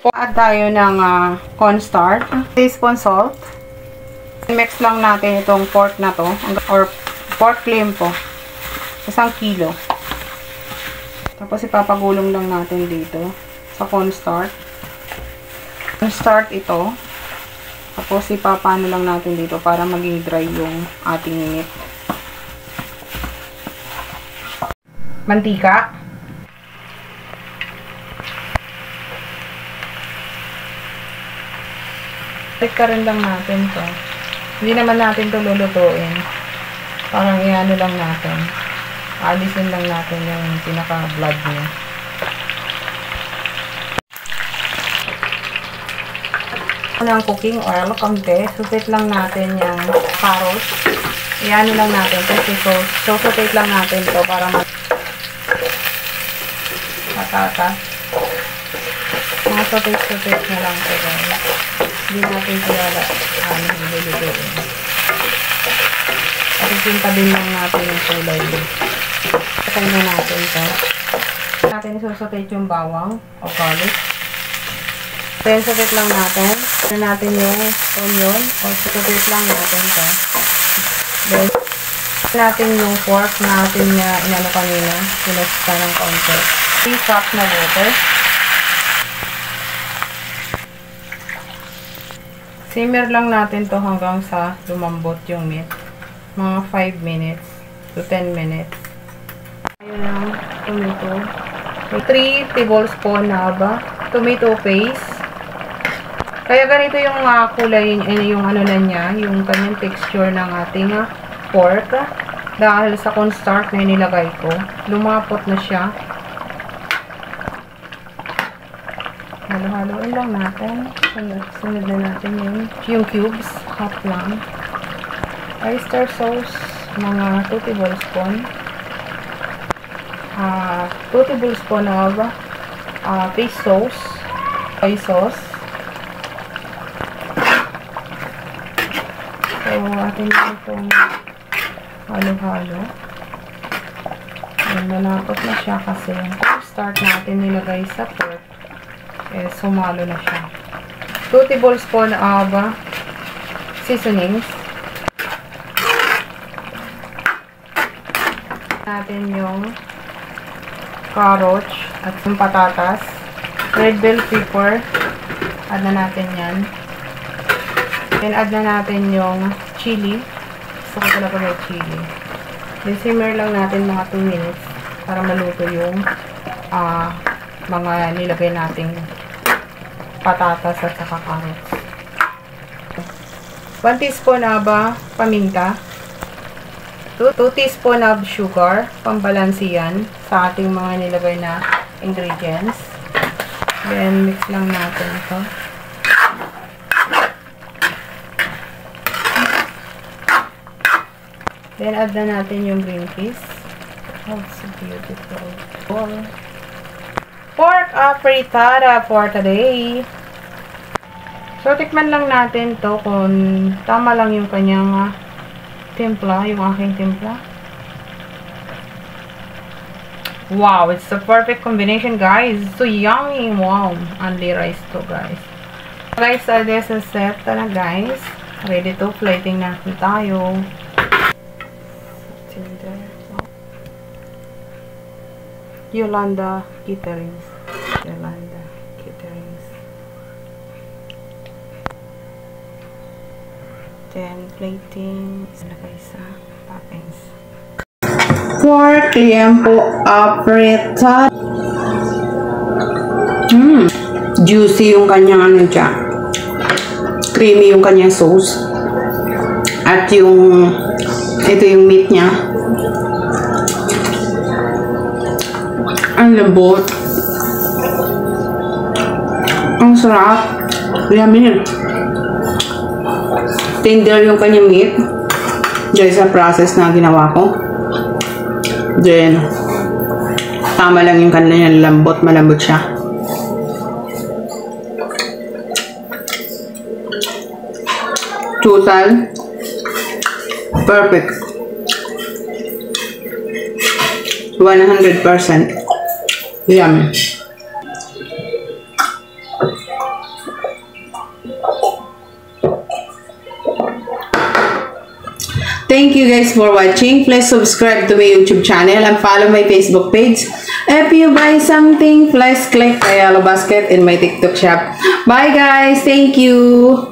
Add tayo ng cornstarch, teaspoon salt. Mix lang natin itong pork na to, or pork limpo. 1 kilo. Tapos ipapagulong lang natin dito sa cornstarch. Cornstarch ito. Tapos ipapano lang natin dito para maging dry yung ating meat. Mantika. Ka rin lang natin to. Hindi naman natin to lulutuin. Parang iano lang natin. Alisin lang natin yung pinaka-blood niya. Ng cooking oil, kamte. Susit lang natin yung carrots. Iano lang natin. Kasi so susit lang natin to para matatas. Mga susit na lang to guys. Hindi natin kilala nilulutuin. At sintabi lang natin yung kulay. Patay na natin ito. Natin isusutate yung bawang o garlic. Then sutate lang natin. Then natin yung onion o sutate lang natin ito. Then natin yung pork natin na inano kanina. Pinusta ng konti. 3 cups na water. Simmer lang natin to hanggang sa lumambot yung meat. Mga 5 minutes to 10 minutes. Ayun ang tomato. 3 tablespoon na ba? Tomato paste. Kaya ganito yung kulay, yung ano na niya, yung kanyang texture ng ating pork. Dahil sa cornstarch na nilagay ko, lumapot na siya. Halo-haloin lang natin. Sunod na natin yung cubes. Half lang. Oyster sauce. Mga 2 tablespoon. 2 tablespoon of fish sauce. Soy sauce. So, atin itong halo-halo. Nalapot na siya kasi yung cornstarch natin nilagay sa pork. Sumalo na siya. 2 tablespoon of seasonings. Natin yung carrots at yung patatas. Red bell pepper. Add na natin yan. Then add na natin yung chili. Gusto ko talaga may chili. Then simmer lang natin mga 2 minutes para maluto yung mga nilagay nating patatas at saka carrots. 1 teaspoon of paminta. 2 teaspoon of sugar. Pambalansi yan sa ating mga nilagay na ingredients. Then, mix lang natin ito. Then, add na natin yung green peas. Oh, so beautiful. Pork frittata for today. So, tikman lang natin to kung tama lang yung kanyang timpla, yung aking timpla. Wow, it's the perfect combination, guys. So yummy. Wow, only rice to, guys. Guys, this is set na, guys. Ready to plating natin tayo. Yolanda Caterings. Yolanda Caterings. Then, plating. Ilagay sa toppings. Pork liempo frittata. Juicy yung kanyang ano dyan. Creamy yung kanyang sauce. At yung, ito yung meat niya. Ang lambot. Ang sarap. Yummy. Tender yung kanyang meat. Dahil sa process na ginawa ko. Then, tama lang yung kanyang lambot. Malambot siya. Total. Perfect. 100%. Yummy. Thank you guys for watching. Please subscribe to my YouTube channel and follow my Facebook page. If you buy something, please click my Yellow Basket in my TikTok shop. Bye guys. Thank you.